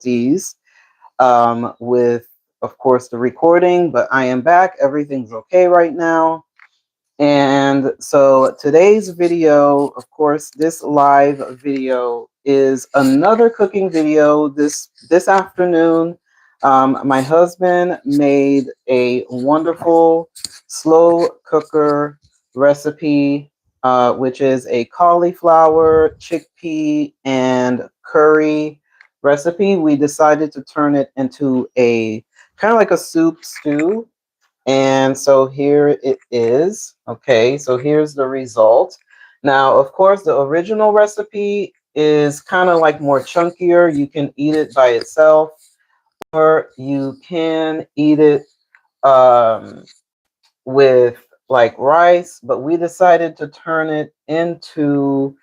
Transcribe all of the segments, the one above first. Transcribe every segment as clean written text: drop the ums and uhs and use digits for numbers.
these with, of course, the recording, but I am back. Everything's okay right now. And so today's video, of course, this live video is another cooking video. This afternoon, my husband made a wonderful slow cooker recipe, which is a cauliflower, chickpea, and curry recipe. We decided to turn it into a kind of like a soup stew. And so here it is. Okay, so here's the result. Now, of course, the original recipe is kind of like more chunkier. You can eat it by itself, or you can eat it um, with like rice, but we decided to turn it into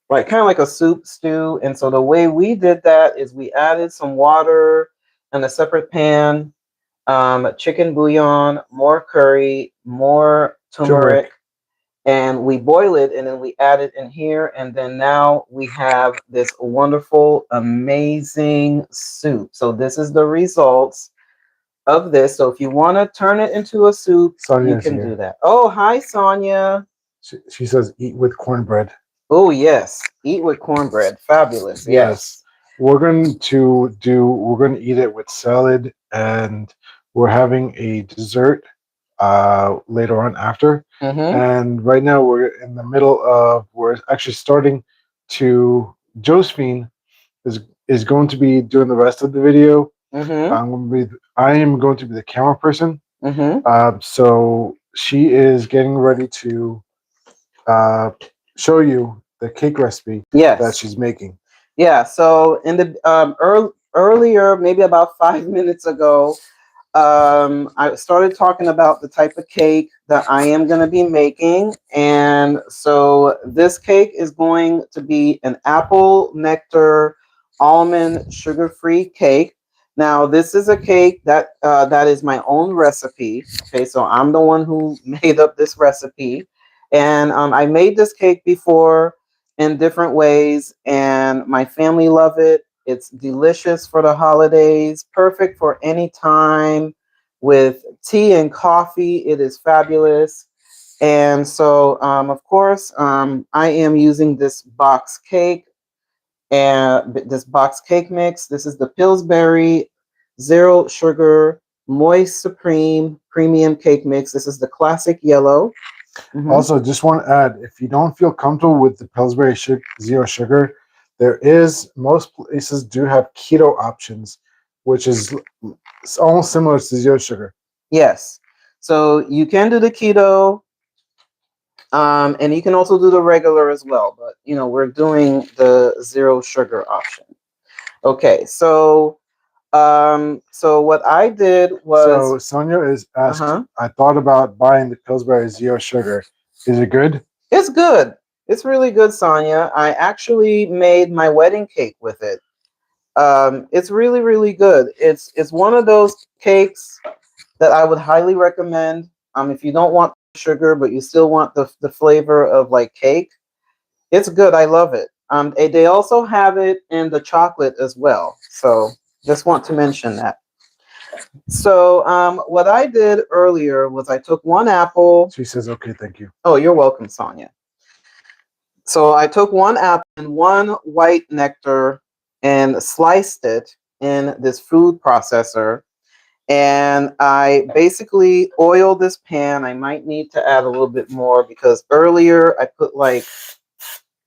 like kind of like a soup stew. And so the way we did that is we added some water in a separate pan, chicken bouillon, more curry, more turmeric, and we boil it and then we add it in here. And then now we have this wonderful, amazing soup. So this is the results of this. So if you want to turn it into a soup, Sonia's you can here. do that. Oh, hi, Sonia. She says eat with cornbread. Oh, yes. Eat with cornbread. Fabulous. Yes. Yes. We're going to eat it with salad, and we're having a dessert later on after. Mm-hmm. And right now we're in the middle of we're actually starting to Josephine is going to be doing the rest of the video. Mm-hmm. I am going to be the camera person. Mm-hmm. So she is getting ready to uh, show you the cake recipe that Yes. she's making. Yeah, so in the earlier, maybe about 5 minutes ago, I started talking about the type of cake that I am going to be making. And so this cake is going to be an apple nectar almond sugar-free cake. Now, this is a cake that is my own recipe. Okay, so I'm the one who made up this recipe. And I made this cake before in different ways, and my family love it. It's delicious for the holidays, perfect for any time with tea and coffee. It is fabulous. And so, of course, I am using this box cake and this box cake mix. This is the Pillsbury Zero Sugar Moist Supreme Premium Cake Mix. This is the classic yellow. Mm-hmm. Also, just want to add, if you don't feel comfortable with the Pillsbury Zero Sugar, most places do have keto options, which is almost similar to zero sugar. Yes. So you can do the keto, and you can also do the regular as well. But we're doing the zero sugar option. Okay. So what I did was, So Sonia is uh asked, huh. I thought about buying the Pillsbury Zero Sugar. Is it good? It's good. It's really good, Sonia. I actually made my wedding cake with it. It's really, really good. It's one of those cakes that I would highly recommend. If you don't want sugar, but you still want the flavor of like cake, it's good. I love it. They also have it in the chocolate as well. So just want to mention that. So what I did earlier was I took one apple. She says, okay, thank you. Oh, you're welcome, Sonia. So I took one apple and one white nectar and sliced it in this food processor. And I basically oiled this pan. I might need to add a little bit more because earlier I put like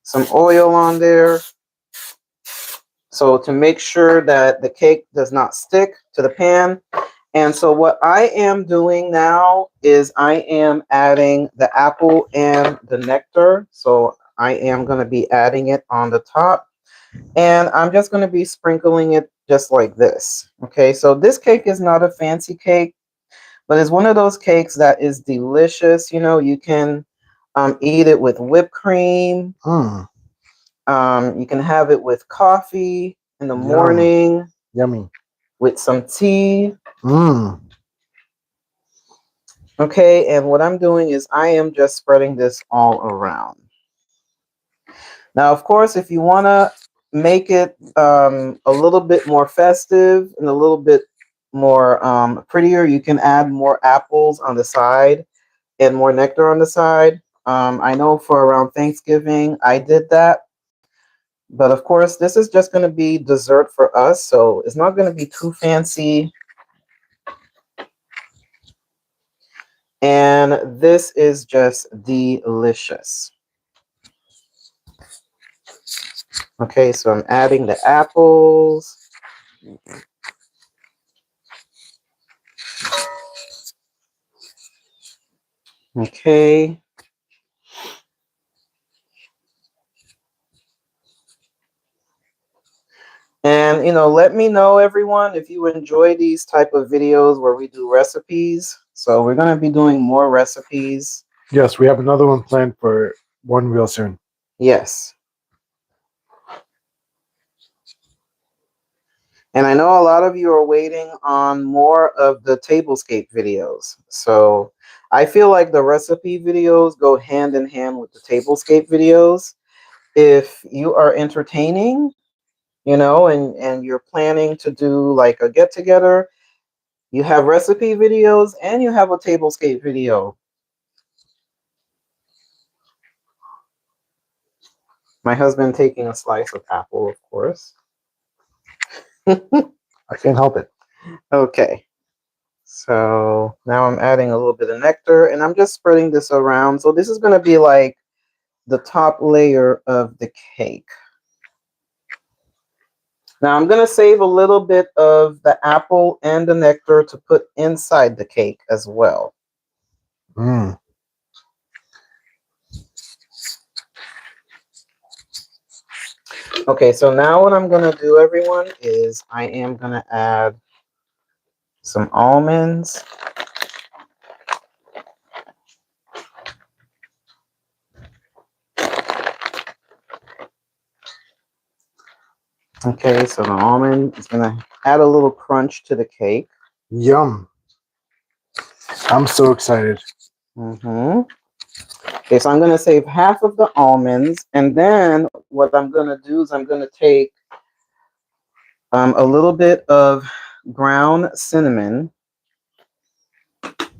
some oil on there. So to make sure that the cake does not stick to the pan. And so what I am doing now is I am adding the apple and the nectar. So I am going to be adding it on the top. And I'm just going to be sprinkling it just like this. Okay, so this cake is not a fancy cake, but it's one of those cakes that is delicious. You can eat it with whipped cream. Mm, You can have it with coffee in the yum, morning, yummy. with some tea. Mm. Okay, and what I'm doing is I am just spreading this all around. Now, of course, if you want to make it a little bit more festive and a little bit more prettier, you can add more apples on the side and more nectar on the side. I know for around Thanksgiving, I did that. But of course, this is just going to be dessert for us, so it's not going to be too fancy. And this is just delicious. Okay, so I'm adding the apples. Okay. And, let me know, everyone, if you enjoy these type of videos where we do recipes. So we're going to be doing more recipes. Yes, we have another one planned for one real soon. Yes. And I know a lot of you are waiting on more of the tablescape videos. So I feel like the recipe videos go hand in hand with the tablescape videos. If you are entertaining, and you're planning to do like a get together, you have recipe videos and you have a tablescape video. My husband taking a slice of apple, of course. I can't help it. Okay. So now I'm adding a little bit of nectar and I'm just spreading this around. So this is going to be like the top layer of the cake. Now I'm going to save a little bit of the apple and the nectar to put inside the cake as well. Mm. Okay, so now what I'm going to do, everyone, is I am going to add some almonds. Okay, so the almond is going to add a little crunch to the cake. Yum. I'm so excited. Mm-hmm. Okay, so I'm going to save half of the almonds. And then what I'm going to do is I'm going to take a little bit of ground cinnamon.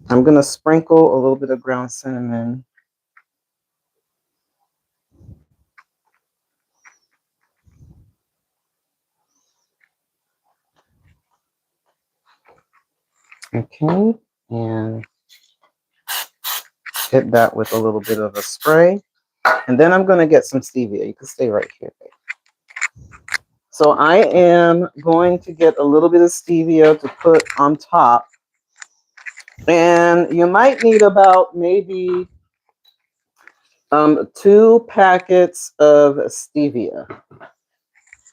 I'm going to sprinkle a little bit of ground cinnamon. Okay, and hit that with a little bit of a spray. And then I'm going to get some stevia. You can stay right here. So I am going to get a little bit of stevia to put on top. And you might need about maybe 2 packets of stevia.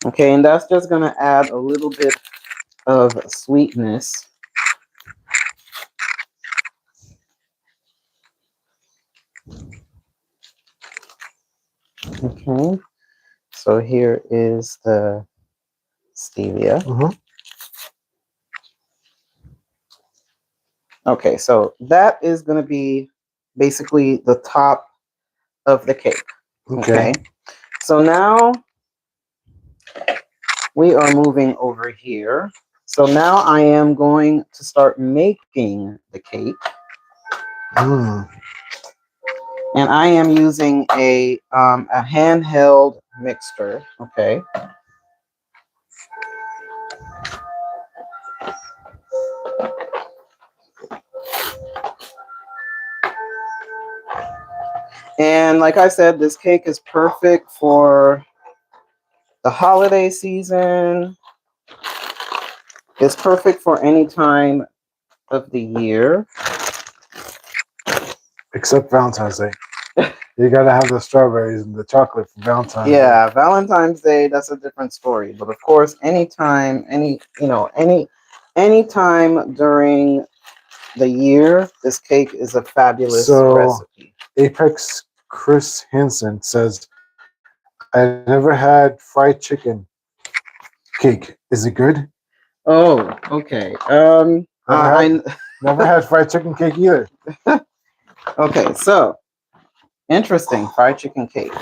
Okay, and that's just going to add a little bit of sweetness. Okay, so here is the stevia. Mm-hmm. Okay, so that is going to be basically the top of the cake. Okay. So now we are moving over here. So now I am going to start making the cake. Mm. And I am using a handheld mixer. Okay. And like I said, this cake is perfect for the holiday season. It's perfect for any time of the year. Except Valentine's Day. You gotta have the strawberries and the chocolate for Valentine's Day. Yeah, Valentine's Day, that's a different story. But of course, anytime, anytime during the year, this cake is a fabulous recipe. Apex Chris Hansen says, I never had fried chicken cake. Is it good? Oh, okay. Never had fried chicken cake either. Okay, so interesting, fried chicken cake.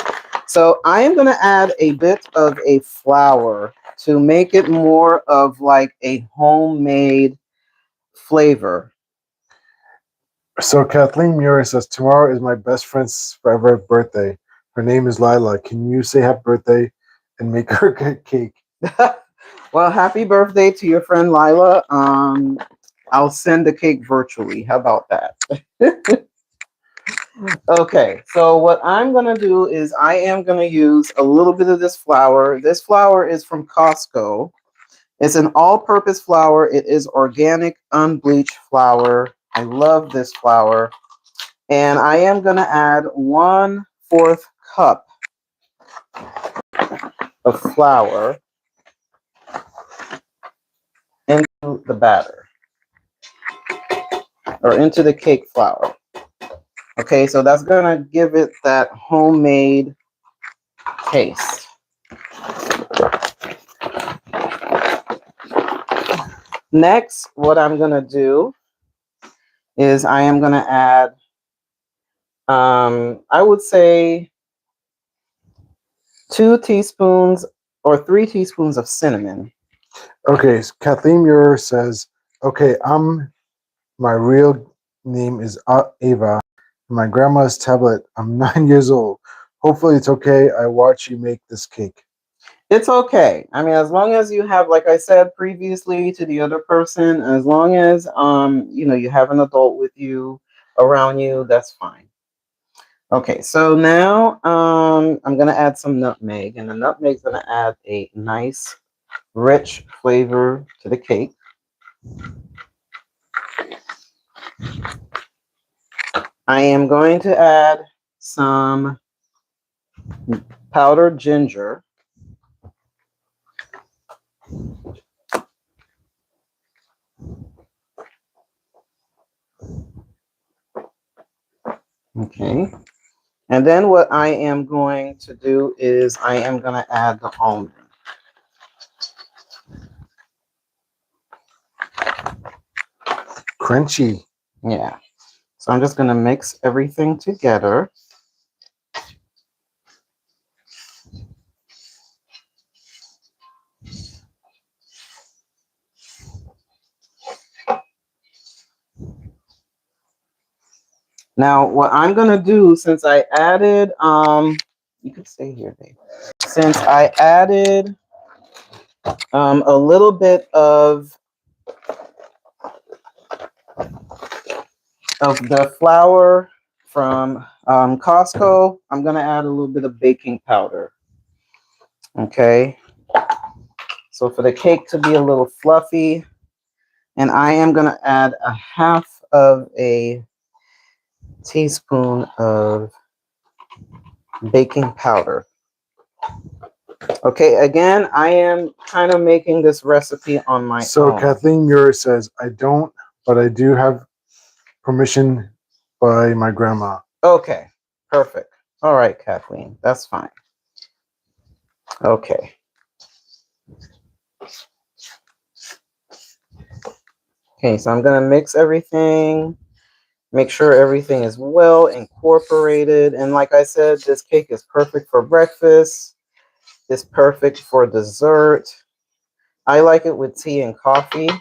So I am going to add a bit of a flour to make it more of like a homemade flavor. So Kathleen Muir says tomorrow is my best friend's forever birthday. Her name is Lila. Can you say happy birthday and make her a cake? Well, happy birthday to your friend Lila. I'll send the cake virtually. How about that? Okay, so what I'm going to do is I am going to use a little bit of this flour. This flour is from Costco. It's an all-purpose flour. It is organic, unbleached flour. I love this flour. And I am going to add 1/4 cup of flour into the batter or into the cake flour. Okay, so that's going to give it that homemade taste. Next, what I'm going to do is I am going to add, I would say 2 teaspoons or 3 teaspoons of cinnamon. Okay, so Kathleen Muir says, okay, my real name is Ava. My grandma's tablet. I'm 9 years old. Hopefully it's okay. I watch you make this cake. It's okay. I mean, as long as you have, like I said previously to the other person, as long as you have an adult with you around you, that's fine. Okay, so now I'm gonna add some nutmeg, and the nutmeg's gonna add a nice, rich flavor to the cake. I am going to add some powdered ginger. Okay. And then what I am going to do is I am going to add the almond. Crunchy. Yeah. So I'm just going to mix everything together. Now, what I'm going to do, since I added, you can stay here, babe. Since I added a little bit of the flour from Costco, I'm going to add a little bit of baking powder. Okay. So for the cake to be a little fluffy, and I am going to add a half of a teaspoon of baking powder. Okay, again, I am kind of making this recipe on my So own. Kathleen Muir says, I don't, but I do have permission by my grandma. Okay, perfect. All right, Kathleen, that's fine. Okay. Okay, so I'm going to mix everything, make sure everything is well incorporated. And like I said, this cake is perfect for breakfast. It's perfect for dessert. I like it with tea and coffee.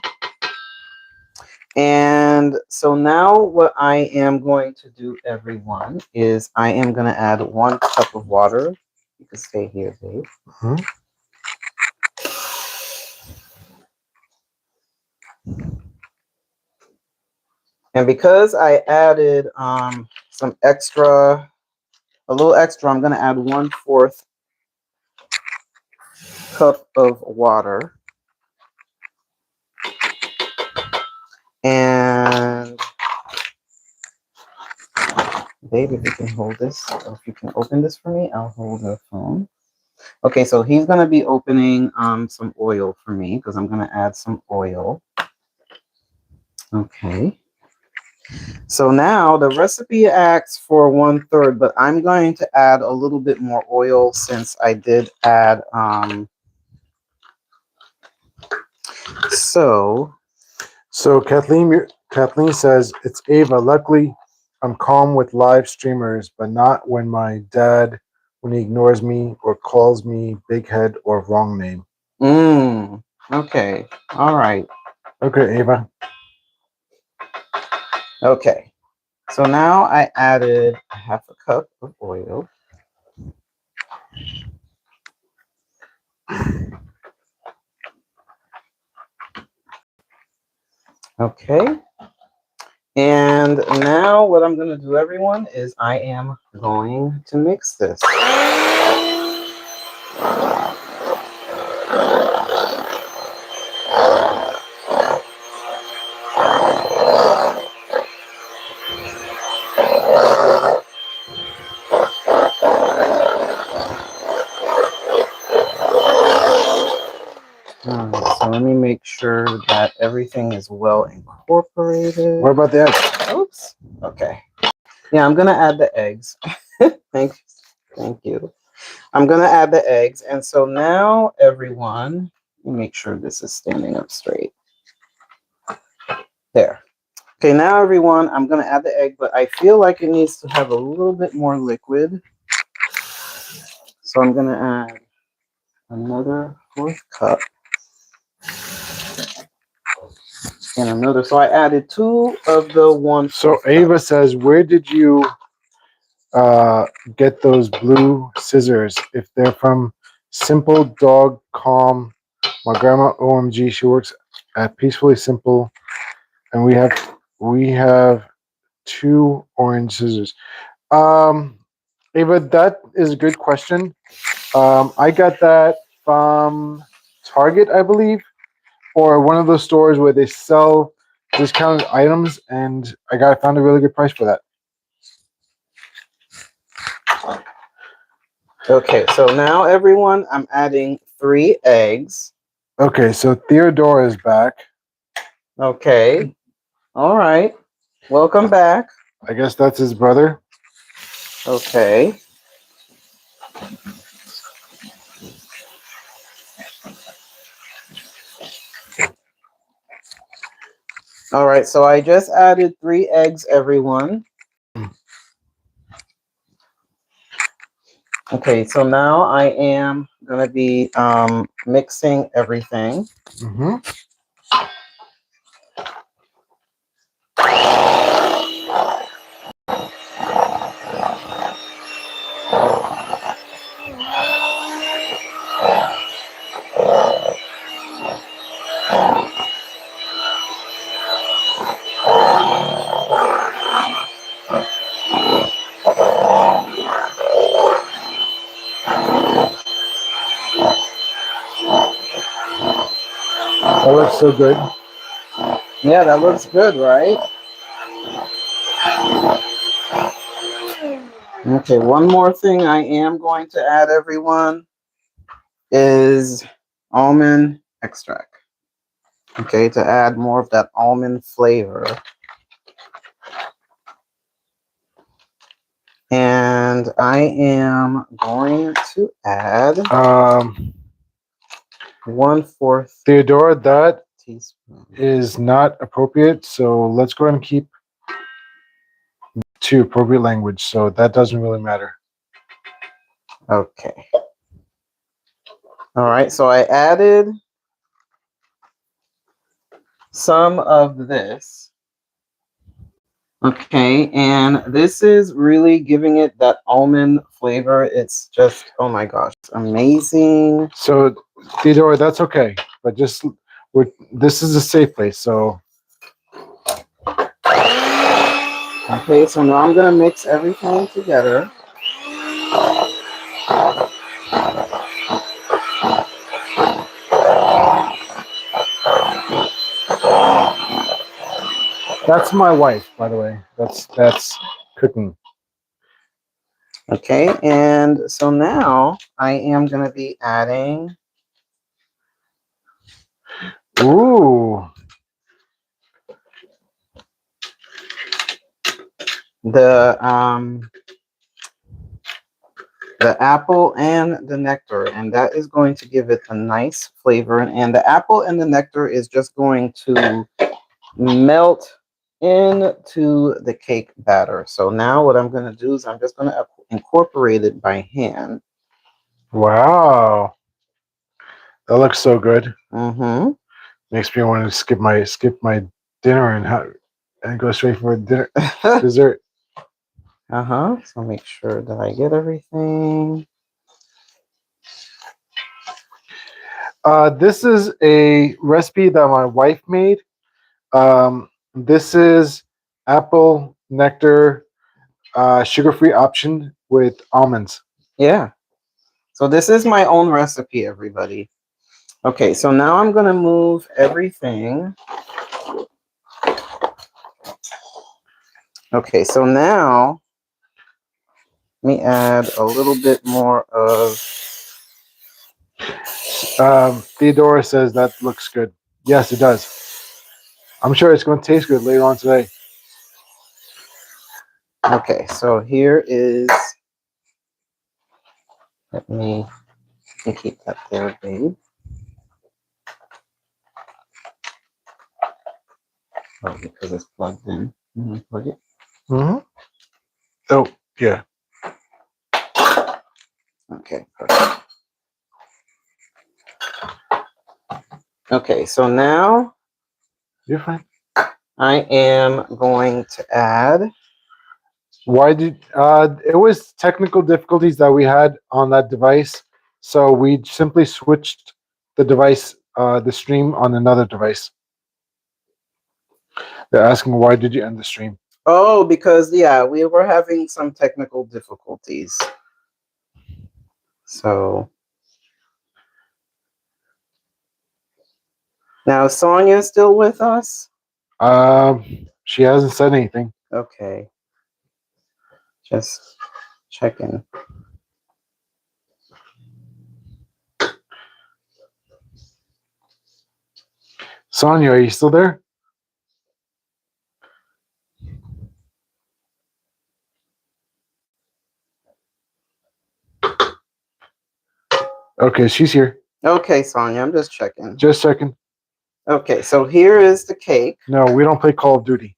And so now what I am going to do, everyone, is I am going to add 1 cup of water. You can stay here, babe. Mm-hmm. And because I added some extra, a little extra, I'm going to add 1/4 cup of water. And babe, if you can hold this, or if you can open this for me, I'll hold the phone. Okay, so he's going to be opening some oil for me because I'm going to add some oil. Okay. So now the recipe asks for 1/3, but I'm going to add a little bit more oil since I did add so Kathleen says, it's Ava. Luckily, I'm calm with live streamers, but not when my dad when he ignores me or calls me big head or wrong name. Okay. All right. Okay, Ava. Okay. So now I added a half a cup of oil. Okay. And now what I'm going to do, everyone, is I am going to mix this. So let me make sure that everything is well incorporated. What about the eggs? Oops. Okay. Yeah, I'm going to add the eggs. Thank you. I'm going to add the eggs. And so now, everyone, let me make sure this is standing up straight. There. Okay, now, everyone, I'm going to add the egg, but I feel like it needs to have a little bit more liquid. So I'm going to add another 4th cup. And another. So I added 2 of the 1/4. So Ava says, where did you get those blue scissors? If they're from Simple Dog Calm, my grandma OMG, she works at Peacefully Simple, and we have 2 orange scissors. Ava, that is a good question. I got that from Target, I believe, or one of those stores where they sell discounted items, and found a really good price for that. Okay, so now, everyone, I'm adding 3 eggs. Okay, so Theodore is back. Okay. All right. Welcome back. I guess that's his brother. Okay. All right, so I just added 3 eggs, everyone. Okay, so now I am going to be mixing everything. Mm-hmm. That looks so good. Yeah, that looks good, right? Okay, one more thing I am going to add, everyone, is almond extract. Okay, to add more of that almond flavor. And I am going to add 1/4 Theodora, that teaspoon. is not appropriate. So let's go ahead and keep to appropriate language. So that doesn't really matter. Okay. All right, so I added some of this. Okay, and this is really giving it that almond flavor. It's just, oh my gosh, amazing. So Theodora, that's okay, but this is a safe place. So Okay, so now I'm gonna mix everything together. that's my wife, by the way. That's cooking. Okay, and so now I am gonna be adding Ooh. the apple and the nectar, and that is going to give it a nice flavor. And the apple and the nectar is just going to melt into the cake batter. So now what I'm going to do is I'm just going to incorporate it by hand. Wow, that looks so good. Mm-hmm. Makes me want to skip my dinner and go straight for dinner dessert. Uh-huh. So make sure that I get everything. This is a recipe that my wife made. This is apple nectar, sugar-free option with almonds. Yeah. So this is my own recipe, everybody. Okay, so now I'm going to move everything. Okay, so now let me add a little bit more of... Theodora says that looks good. Yes, it does. I'm sure it's going to taste good later on today. Okay, so here is... Let me keep that there, babe. Oh, because it's plugged in. Plug it. Mm-hmm. Oh, yeah. Okay, perfect. Okay, so now You're fine. I am going to add... Why did it was technical difficulties that we had on that device, so we simply switched the device, the stream on another device. They're asking why did you end the stream? Oh, because, yeah, we were having some technical difficulties. So now, is Sonia still with us? She hasn't said anything. Okay. Just checking. Sonia, are you still there? Okay, she's here. Okay, Sonia, I'm just checking. Just checking. Okay, so here is the cake. No, we don't play Call of Duty.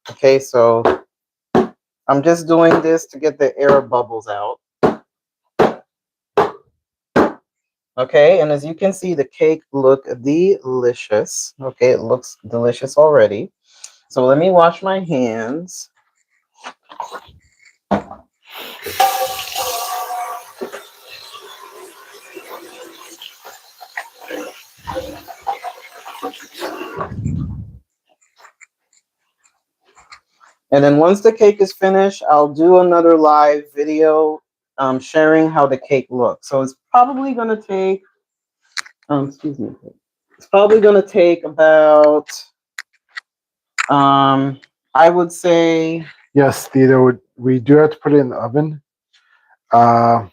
Okay, so I'm just doing this to get the air bubbles out. Okay, and as you can see, the cake look delicious. Okay, it looks delicious already. So let me wash my hands. And then once the cake is finished, I'll do another live video sharing how the cake looks. So it's probably going to take, excuse me, it's probably going to take about, I would say... Yes, Theodore, we do have to put it in the oven. Yeah,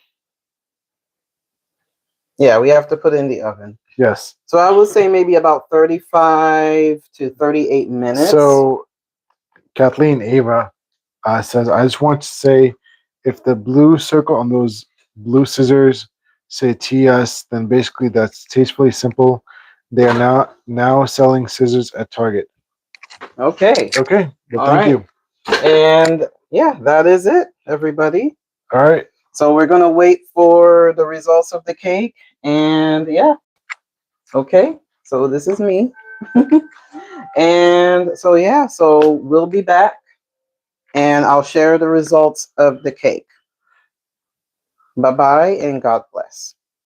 we have to put it in the oven. Yes. So I would say maybe about 35 to 38 minutes. So Kathleen Ava says, I just want to say, if the blue circle on those blue scissors say TS, then basically that's tastefully simple. They are now selling scissors at Target. Okay. Okay. Well, All thank right. you. And yeah, that is it, everybody. All right. So we're going to wait for the results of the cake. And yeah. Okay. So this is me. And so, yeah, so we'll be back and I'll share the results of the cake. Bye-bye and God bless.